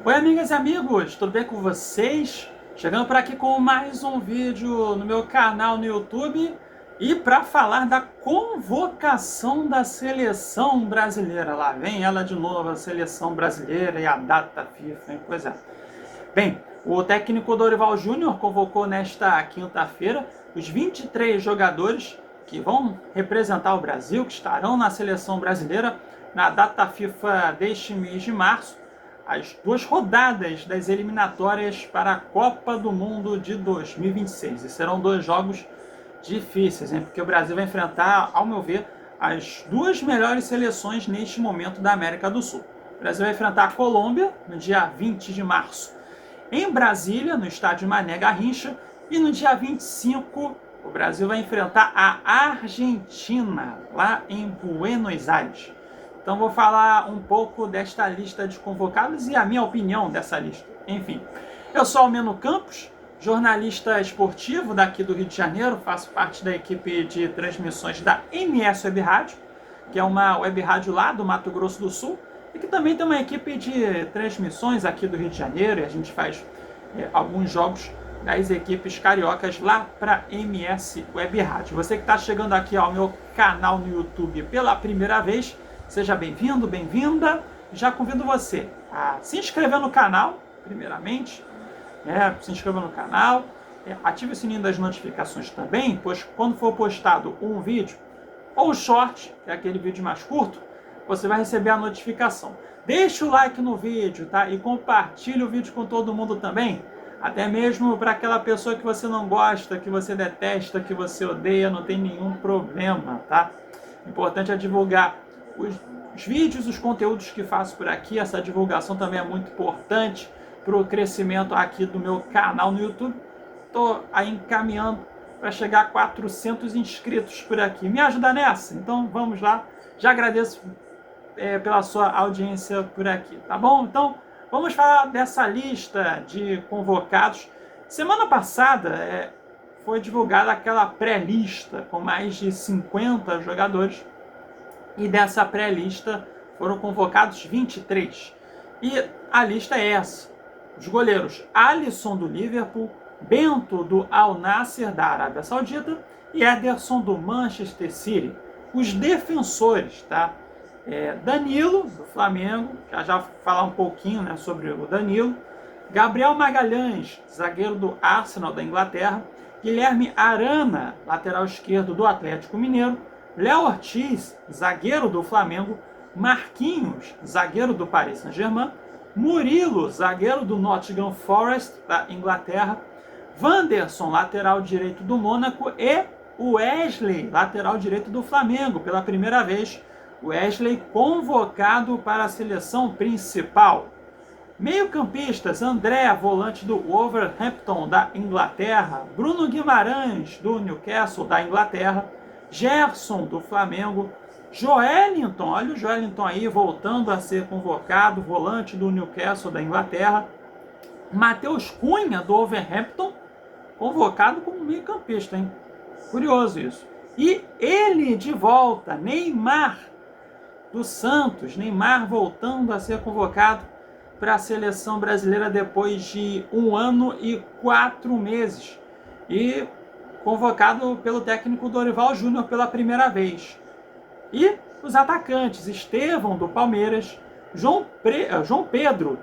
Oi, amigas e amigos, tudo bem com vocês? Chegando por aqui com mais um vídeo no meu canal no YouTube e para falar da convocação da seleção brasileira. Lá vem ela de novo, a seleção brasileira e a data FIFA, hein? Pois é. Bem, o técnico Dorival Júnior convocou nesta quinta-feira os 23 jogadores que vão representar o Brasil, que estarão na seleção brasileira na data FIFA deste mês de março, as duas rodadas das eliminatórias para a Copa do Mundo de 2026. E serão dois jogos difíceis, hein? Porque o Brasil vai enfrentar, ao meu ver, as duas melhores seleções neste momento da América do Sul. O Brasil vai enfrentar a Colômbia no dia 20 de março em Brasília, no estádio Mané Garrincha, e no dia 25 o Brasil vai enfrentar a Argentina, lá em Buenos Aires. Então vou falar um pouco desta lista de convocados e a minha opinião dessa lista. Enfim, eu sou Almeno Campos, jornalista esportivo daqui do Rio de Janeiro, faço parte da equipe de transmissões da MS Web Rádio, que é uma web rádio lá do Mato Grosso do Sul, e que também tem uma equipe de transmissões aqui do Rio de Janeiro, e a gente faz alguns jogos das equipes cariocas lá para MS Web Rádio. Você que está chegando aqui ao meu canal no YouTube pela primeira vez, seja bem-vindo, bem-vinda. Já convido você a se inscrever no canal, primeiramente, se inscreva no canal, ative o sininho das notificações também, pois quando for postado um vídeo, ou short, que é aquele vídeo mais curto, você vai receber a notificação. Deixa o like no vídeo, tá? E compartilhe o vídeo com todo mundo também, até mesmo para aquela pessoa que você não gosta, que você detesta, que você odeia, não tem nenhum problema, tá? O importante é divulgar os vídeos, os conteúdos que faço por aqui. Essa divulgação também é muito importante para o crescimento aqui do meu canal no YouTube. Estou aí encaminhando para chegar a 400 inscritos por aqui. Me ajuda nessa? Então vamos lá. Já agradeço pela sua audiência por aqui, tá bom? Então vamos falar dessa lista de convocados. Semana passada foi divulgada aquela pré-lista com mais de 50 jogadores. E dessa pré-lista foram convocados 23. E a lista é essa. Os goleiros Alisson do Liverpool, Bento do Al Nassr da Arábia Saudita e Ederson do Manchester City. Os defensores, tá? Danilo do Flamengo, já falar um pouquinho, né, sobre o Danilo. Gabriel Magalhães, zagueiro do Arsenal da Inglaterra. Guilherme Arana, lateral esquerdo do Atlético Mineiro. Léo Ortiz, zagueiro do Flamengo. Marquinhos, zagueiro do Paris Saint-Germain. Murilo, zagueiro do Nottingham Forest, da Inglaterra. Wanderson, lateral direito do Mônaco. E Wesley, lateral direito do Flamengo, pela primeira vez. Wesley convocado para a seleção principal. Meio-campistas: André, volante do Wolverhampton, da Inglaterra. Bruno Guimarães, do Newcastle, da Inglaterra. Gerson, do Flamengo. Joelinton, olha o Joelinton aí voltando a ser convocado, volante do Newcastle, da Inglaterra. Matheus Cunha, do Wolverhampton, convocado como meio-campista, hein? Curioso isso. E ele de volta, Neymar, do Santos. Neymar voltando a ser convocado para a seleção brasileira depois de 1 ano e 4 meses. E convocado pelo técnico Dorival Júnior pela primeira vez. E os atacantes: Estevão, do Palmeiras. João Pedro,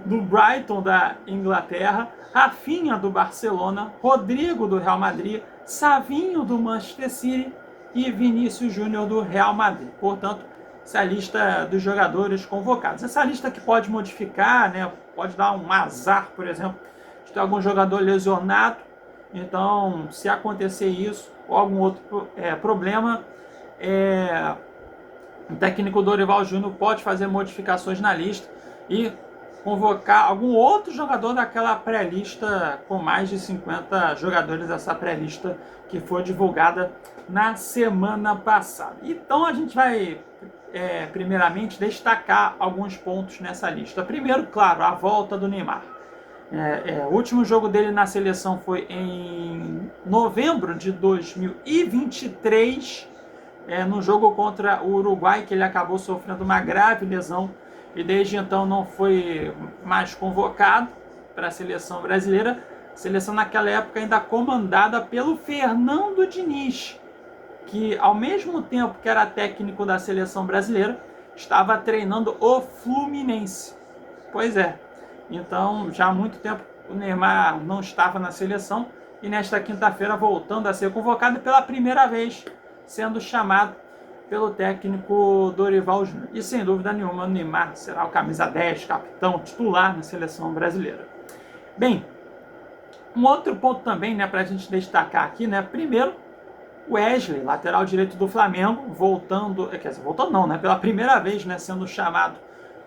do Brighton, da Inglaterra. Rafinha, do Barcelona. Rodrigo, do Real Madrid. Savinho, do Manchester City. E Vinícius Júnior, do Real Madrid. Portanto, essa é a lista dos jogadores convocados. Essa lista que pode modificar, né? Pode dar um azar, por exemplo, de ter algum jogador lesionado. Então, se acontecer isso ou algum outro problema, o técnico Dorival Júnior pode fazer modificações na lista e convocar algum outro jogador daquela pré-lista com mais de 50 jogadores, essa pré-lista que foi divulgada na semana passada. Então a gente vai primeiramente destacar alguns pontos nessa lista. Primeiro, claro, a volta do Neymar. O último jogo dele na seleção foi em novembro de 2023, no jogo contra o Uruguai, que ele acabou sofrendo uma grave lesão e desde então não foi mais convocado para a seleção brasileira. A seleção naquela época ainda comandada pelo Fernando Diniz, que ao mesmo tempo que era técnico da seleção brasileira, estava treinando o Fluminense. Pois é, então já há muito tempo o Neymar não estava na seleção e nesta quinta-feira voltando a ser convocado pela primeira vez, sendo chamado pelo técnico Dorival Júnior. E sem dúvida nenhuma o Neymar será o camisa 10, capitão, titular na seleção brasileira. Bem, um outro ponto também, né, para a gente destacar aqui, né, primeiro, Wesley, lateral direito do Flamengo, voltando não, né, pela primeira vez, né, sendo chamado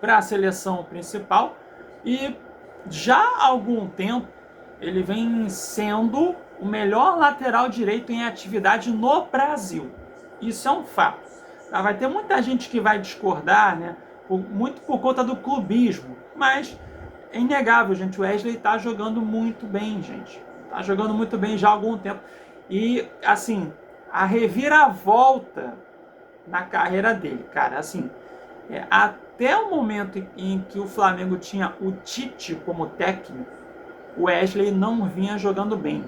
para a seleção principal, e já há algum tempo ele vem sendo o melhor lateral direito em atividade no Brasil. Isso é um fato. Vai ter muita gente que vai discordar, né, muito por conta do clubismo, mas é inegável, gente, o Wesley está jogando muito bem, gente. Está jogando muito bem já há algum tempo. E, assim, a reviravolta na carreira dele, cara, assim, até o momento em que o Flamengo tinha o Tite como técnico, o Wesley não vinha jogando bem.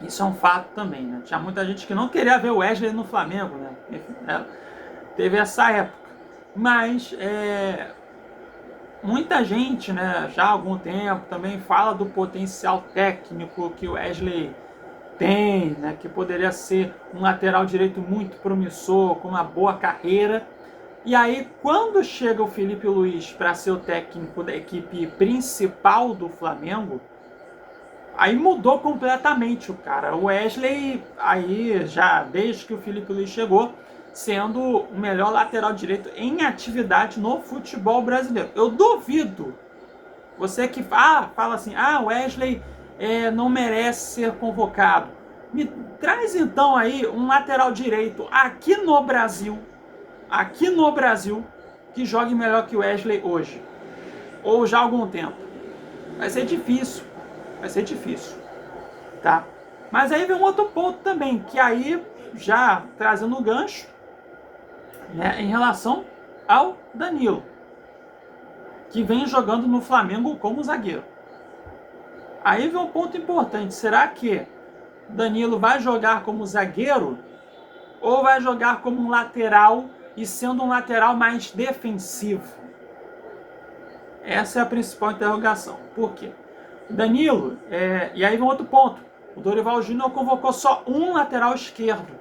Isso é um fato também, né? Tinha muita gente que não queria ver o Wesley no Flamengo, né? Enfim, teve essa época. Mas, muita gente, né, já há algum tempo, também fala do potencial técnico que o Wesley tem, né, que poderia ser um lateral direito muito promissor, com uma boa carreira. E aí, quando chega o Felipe Luiz para ser o técnico da equipe principal do Flamengo, aí mudou completamente o cara. O Wesley, aí já desde que o Felipe Luiz chegou, sendo o melhor lateral direito em atividade no futebol brasileiro. Eu duvido. Você que fala assim, o Wesley não merece ser convocado. Me traz então aí um lateral direito aqui no Brasil, que jogue melhor que o Wesley hoje, ou já há algum tempo. Vai ser difícil, tá? Mas aí vem um outro ponto também, que aí já trazendo o gancho, né, em relação ao Danilo, que vem jogando no Flamengo como zagueiro. Aí vem um ponto importante, será que Danilo vai jogar como zagueiro ou vai jogar como um lateral e sendo um lateral mais defensivo? Essa é a principal interrogação. Por quê? Danilo, e aí vem outro ponto, o Dorival Júnior convocou só um lateral esquerdo,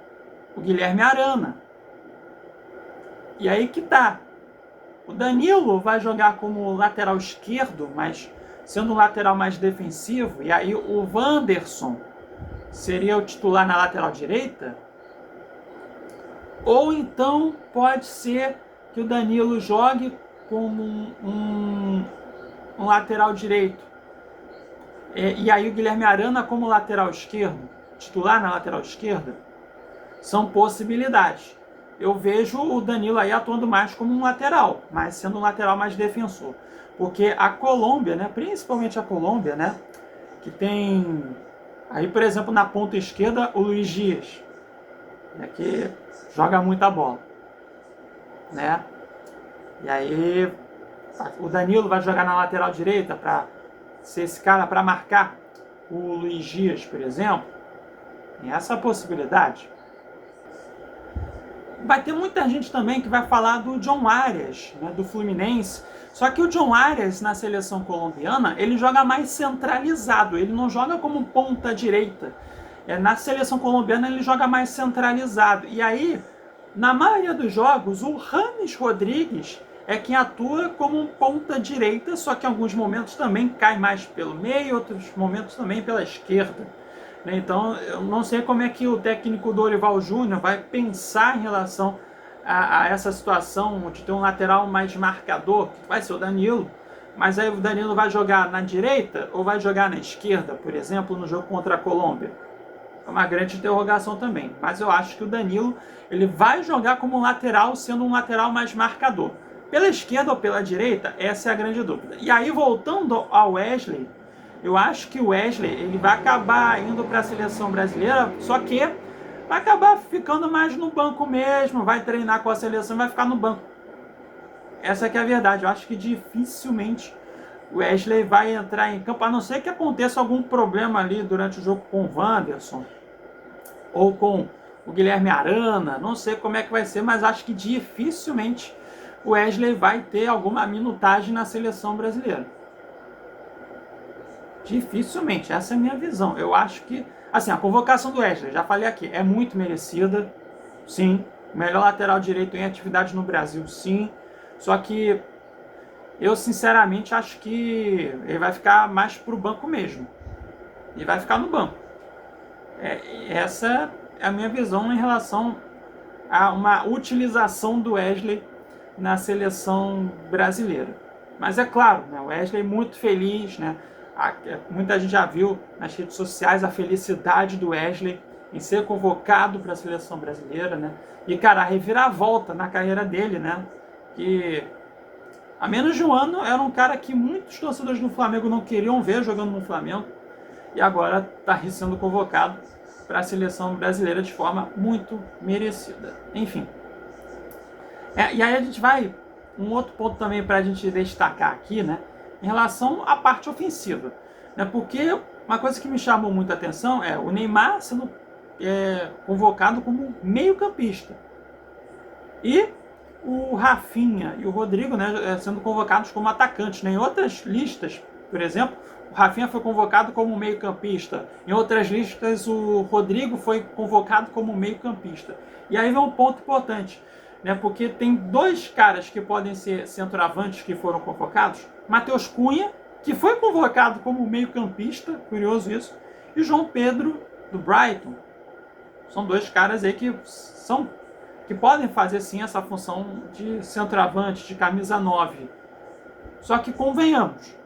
o Guilherme Arana. E aí que tá. O Danilo vai jogar como lateral esquerdo, mas sendo um lateral mais defensivo, e aí o Wanderson seria o titular na lateral direita? Ou então pode ser que o Danilo jogue como um lateral direito, e aí o Guilherme Arana como lateral esquerdo, titular na lateral esquerda? São possibilidades. Eu vejo o Danilo aí atuando mais como um lateral, mas sendo um lateral mais defensor. Porque a Colômbia, né, principalmente a Colômbia, né, que tem aí, por exemplo, na ponta esquerda, o Luiz Dias, né, que joga muita bola, né? E aí o Danilo vai jogar na lateral direita para ser esse cara para marcar o Luiz Dias, por exemplo. Tem essa possibilidade. Vai ter muita gente também que vai falar do John Arias, né, do Fluminense. Só que o John Arias, na seleção colombiana, ele joga mais centralizado. Ele não joga como ponta direita. Na seleção colombiana, ele joga mais centralizado. E aí, na maioria dos jogos, o James Rodrigues é quem atua como um ponta direita, só que em alguns momentos também cai mais pelo meio, outros momentos também pela esquerda. Então, eu não sei como é que o técnico Dorival Júnior vai pensar em relação a essa situação de ter um lateral mais marcador, que vai ser o Danilo, mas aí o Danilo vai jogar na direita ou vai jogar na esquerda, por exemplo, no jogo contra a Colômbia? É uma grande interrogação também, mas eu acho que o Danilo ele vai jogar como um lateral, sendo um lateral mais marcador. Pela esquerda ou pela direita, essa é a grande dúvida. E aí, voltando ao Wesley, eu acho que o Wesley ele vai acabar indo para a seleção brasileira, só que vai acabar ficando mais no banco mesmo, vai treinar com a seleção e vai ficar no banco. Essa que é a verdade. Eu acho que dificilmente o Wesley vai entrar em campo, a não ser que aconteça algum problema ali durante o jogo com o Wanderson ou com o Guilherme Arana. Não sei como é que vai ser, mas acho que dificilmente o Wesley vai ter alguma minutagem na seleção brasileira. Dificilmente, essa é a minha visão. Eu acho que, assim, a convocação do Wesley, já falei aqui, é muito merecida, sim. Melhor lateral direito em atividade no Brasil, sim. Só que eu, sinceramente, acho que ele vai ficar mais pro banco mesmo. Ele vai ficar no banco. Essa é a minha visão em relação a uma utilização do Wesley na seleção brasileira. Mas é claro, né, o Wesley é muito feliz, né? Muita gente já viu nas redes sociais a felicidade do Wesley em ser convocado para a seleção brasileira, né? E, cara, a reviravolta na carreira dele, né? Que há menos de um ano era um cara que muitos torcedores do Flamengo não queriam ver jogando no Flamengo e agora está sendo convocado para a seleção brasileira de forma muito merecida. Enfim. E aí a gente vai, um outro ponto também para a gente destacar aqui, né? Em relação à parte ofensiva. Né, porque uma coisa que me chamou muita atenção é o Neymar sendo convocado como meio-campista. E o Rafinha e o Rodrigo, né, sendo convocados como atacantes. Né? Em outras listas, por exemplo, o Rafinha foi convocado como meio-campista. Em outras listas, o Rodrigo foi convocado como meio-campista. E aí vem um ponto importante, né, porque tem dois caras que podem ser centroavantes que foram convocados. Matheus Cunha, que foi convocado como meio-campista, curioso isso, e João Pedro, do Brighton. São dois caras aí que podem fazer sim essa função de centroavante, de camisa 9. Só que convenhamos,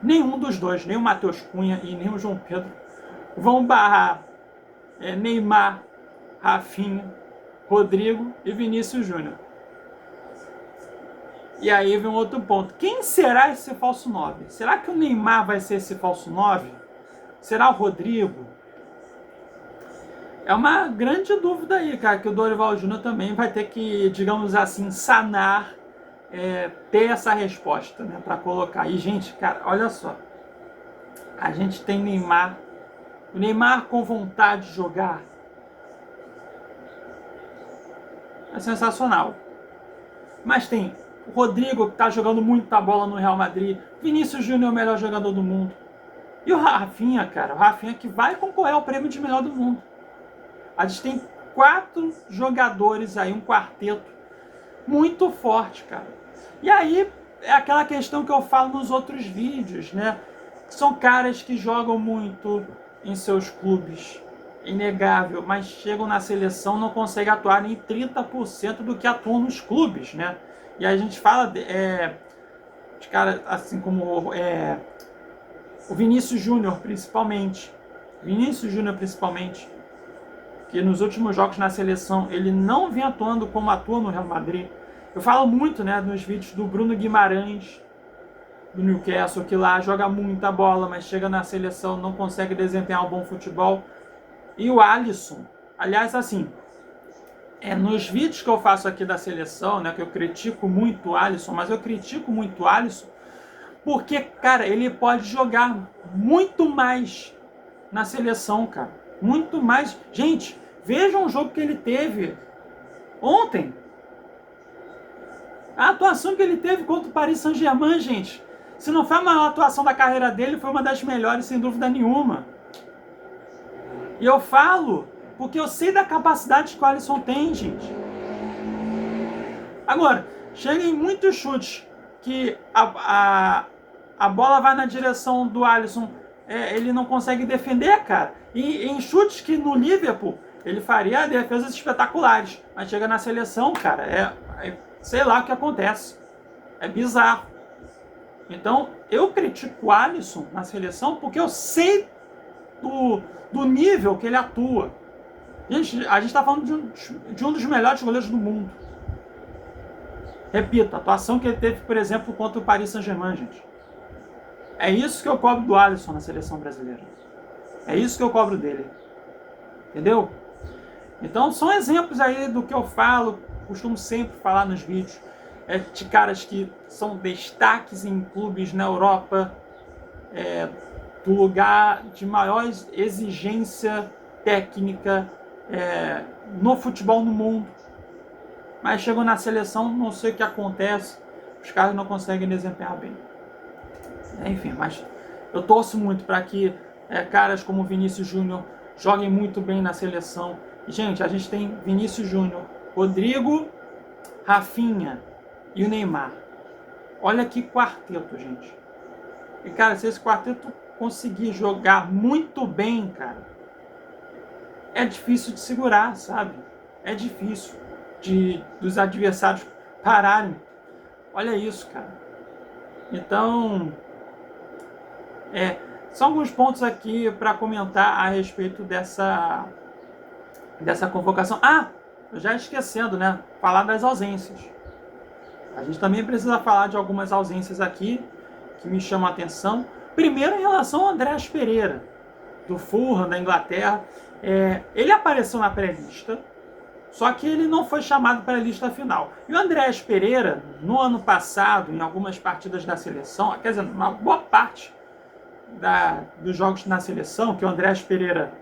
nenhum dos dois, nem o Matheus Cunha e nem o João Pedro, vão barrar Neymar, Rafinha, Rodrigo e Vinícius Júnior. E aí vem um outro ponto. Quem será esse falso 9? Será que o Neymar vai ser esse falso 9? Será o Rodrigo? É uma grande dúvida aí, cara, que o Dorival Júnior também vai ter que, digamos assim, sanar, ter essa resposta, né, para colocar. E, gente, cara, olha só. A gente tem Neymar, o Neymar com vontade de jogar. É sensacional. Mas tem o Rodrigo, que está jogando muita bola no Real Madrid. Vinícius Júnior é o melhor jogador do mundo. E o Rafinha, cara, o Rafinha que vai concorrer ao prêmio de melhor do mundo. A gente tem 4 jogadores aí, um quarteto muito forte, cara. E aí é aquela questão que eu falo nos outros vídeos, né? São caras que jogam muito em seus clubes, inegável, mas chegam na seleção, não conseguem atuar em 30% do que atuam nos clubes, né? E a gente fala de caras assim como o Vinícius Júnior, principalmente. Que nos últimos jogos na seleção ele não vem atuando como atua no Real Madrid. Eu falo muito, né, nos vídeos do Bruno Guimarães, do Newcastle, que lá joga muita bola, mas chega na seleção, não consegue desempenhar um bom futebol. E o Alisson, aliás, assim, nos vídeos que eu faço aqui da seleção, né, que eu critico muito o Alisson, mas eu critico muito o Alisson porque, cara, ele pode jogar muito mais na seleção, cara. Muito mais. Gente, vejam o jogo que ele teve ontem. A atuação que ele teve contra o Paris Saint-Germain, gente. Se não foi a maior atuação da carreira dele, foi uma das melhores, sem dúvida nenhuma. E eu falo porque eu sei da capacidade que o Alisson tem, gente. Agora, chega em muitos chutes que a bola vai na direção do Alisson, ele não consegue defender, cara. E em chutes que no Liverpool ele faria defesas espetaculares, mas chega na seleção, cara, sei lá o que acontece. É bizarro. Então, eu critico o Alisson na seleção porque eu sei do nível que ele atua. Gente, a gente está falando de um dos melhores goleiros do mundo. Repito, a atuação que ele teve, por exemplo, contra o Paris Saint-Germain, gente. É isso que eu cobro do Alisson na seleção brasileira. É isso que eu cobro dele. Entendeu? Então, são exemplos aí do que eu falo, costumo sempre falar nos vídeos. de caras que são destaques em clubes na Europa, do lugar de maior exigência técnica no futebol no mundo. Mas chegam na seleção, não sei o que acontece, os caras não conseguem desempenhar bem. Enfim, mas eu torço muito para que caras como Vinícius Júnior joguem muito bem na seleção. Gente, a gente tem Vinícius Júnior, Rodrigo, Rafinha e o Neymar. Olha que quarteto, gente. E, cara, se esse quarteto conseguir jogar muito bem, cara, é difícil de segurar, sabe? É difícil dos adversários pararem. Olha isso, cara. Então, são alguns pontos aqui para comentar a respeito dessa convocação. Eu já esquecendo, né? Falar das ausências. A gente também precisa falar de algumas ausências aqui que me chamam a atenção. Primeiro, em relação ao Andrés Pereira, do Fulham, da Inglaterra. Ele apareceu na pré-lista, só que ele não foi chamado para a lista final. E o Andrés Pereira, no ano passado, em algumas partidas da seleção, quer dizer, uma boa parte dos jogos na seleção, que o Andrés Pereira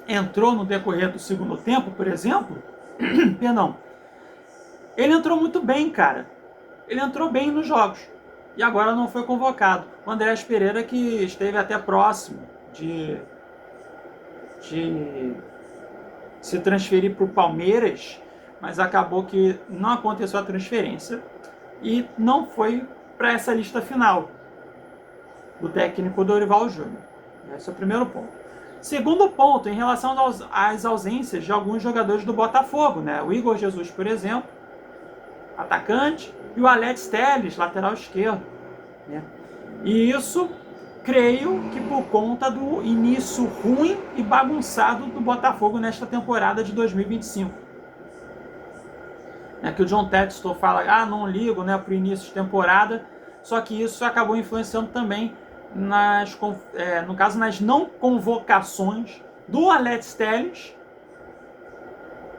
entrou no decorrer do segundo tempo, por exemplo, perdão, ele entrou muito bem, cara. Ele entrou bem nos jogos. E agora não foi convocado. O Andrés Pereira, que esteve até próximo de se transferir para o Palmeiras, mas acabou que não aconteceu a transferência e não foi para essa lista final do técnico Dorival Júnior. Esse é o primeiro ponto. Segundo ponto, em relação às ausências de alguns jogadores do Botafogo, né? O Igor Jesus, por exemplo, atacante, e o Alex Telles, lateral esquerdo, né? E isso, creio que por conta do início ruim e bagunçado do Botafogo nesta temporada de 2025. Que o John Textor fala, não ligo, né, para o início de temporada, só que isso acabou influenciando também no caso, nas não convocações do Alex Telles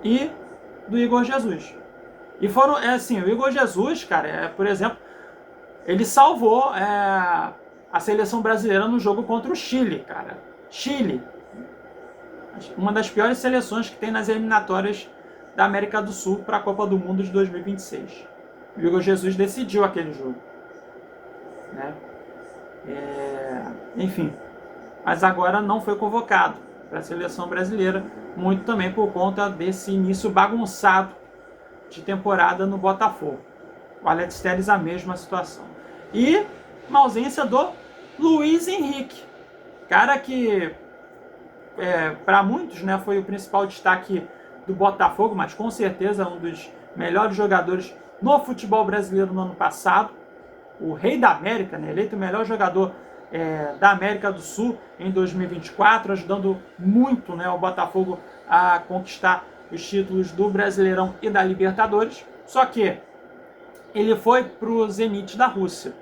e do Igor Jesus. E foram, o Igor Jesus, cara, por exemplo, ele salvou a seleção brasileira no jogo contra o Chile, cara. Chile, uma das piores seleções que tem nas eliminatórias da América do Sul para a Copa do Mundo de 2026. O Igor Jesus decidiu aquele jogo, né? Enfim, mas agora não foi convocado para a seleção brasileira, muito também por conta desse início bagunçado de temporada no Botafogo. O Alex Telles, a mesma situação. E uma ausência do Luiz Henrique, cara que para muitos, né, foi o principal destaque do Botafogo, mas com certeza um dos melhores jogadores no futebol brasileiro no ano passado. O Rei da América, né, eleito o melhor jogador da América do Sul em 2024, ajudando muito, né, o Botafogo a conquistar os títulos do Brasileirão e da Libertadores. Só que ele foi para o Zenit da Rússia.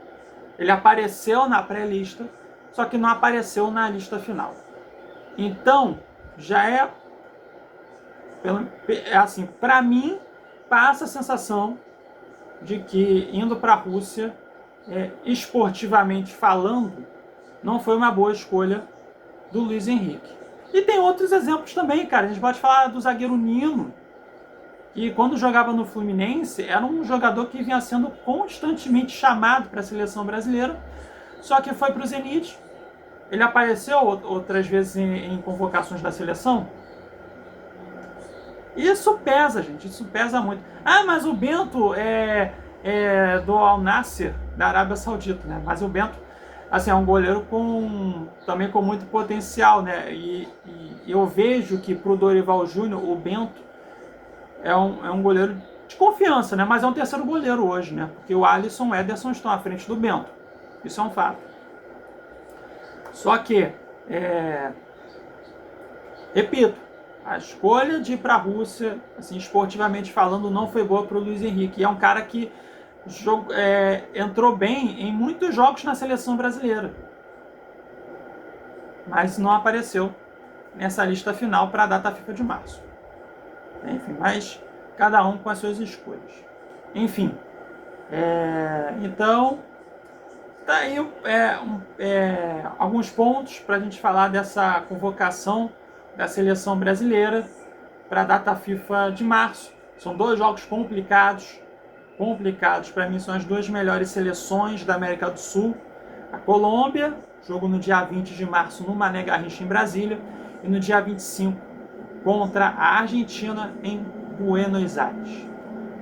Ele apareceu na pré-lista, só que não apareceu na lista final. Então, já assim, para mim, passa a sensação de que indo para a Rússia, esportivamente falando, não foi uma boa escolha do Luiz Henrique. E tem outros exemplos também, cara. A gente pode falar do zagueiro Nino, que quando jogava no Fluminense, era um jogador que vinha sendo constantemente chamado para a seleção brasileira, só que foi para o Zenit. Ele apareceu outras vezes em convocações da seleção. Isso pesa, gente. Isso pesa muito. Mas o Bento é do Al Nassr, da Arábia Saudita, né? Mas o Bento, assim, é um goleiro também com muito potencial, né? E eu vejo que pro Dorival Júnior, o Bento é um goleiro de confiança, né? Mas é um terceiro goleiro hoje, né? Porque o Alisson e o Ederson estão à frente do Bento. Isso é um fato. Só que, repito, a escolha de ir para a Rússia, assim, esportivamente falando, não foi boa para o Luiz Henrique. E é um cara que entrou bem em muitos jogos na seleção brasileira, mas não apareceu nessa lista final para a data FIFA de março. Enfim, mas cada um com as suas escolhas. Enfim, Então, tá aí alguns pontos para a gente falar dessa convocação da seleção brasileira para a data FIFA de março. São dois jogos complicados. Para mim, são as duas melhores seleções da América do Sul. A Colômbia, jogo no dia 20 de março no Mané Garrincha, em Brasília, e no dia 25 contra a Argentina em Buenos Aires.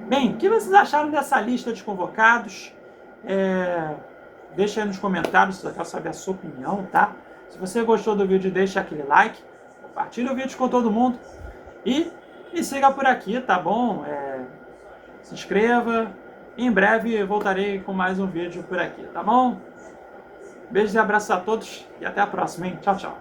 Bem, o que vocês acharam dessa lista de convocados? Deixa aí nos comentários, se eu quero saber a sua opinião, tá? Se você gostou do vídeo, deixa aquele like, compartilha o vídeo com todo mundo e me siga por aqui, tá bom? Se inscreva. Em breve voltarei com mais um vídeo por aqui, tá bom? Beijos e abraços a todos e até a próxima, hein? Tchau, tchau.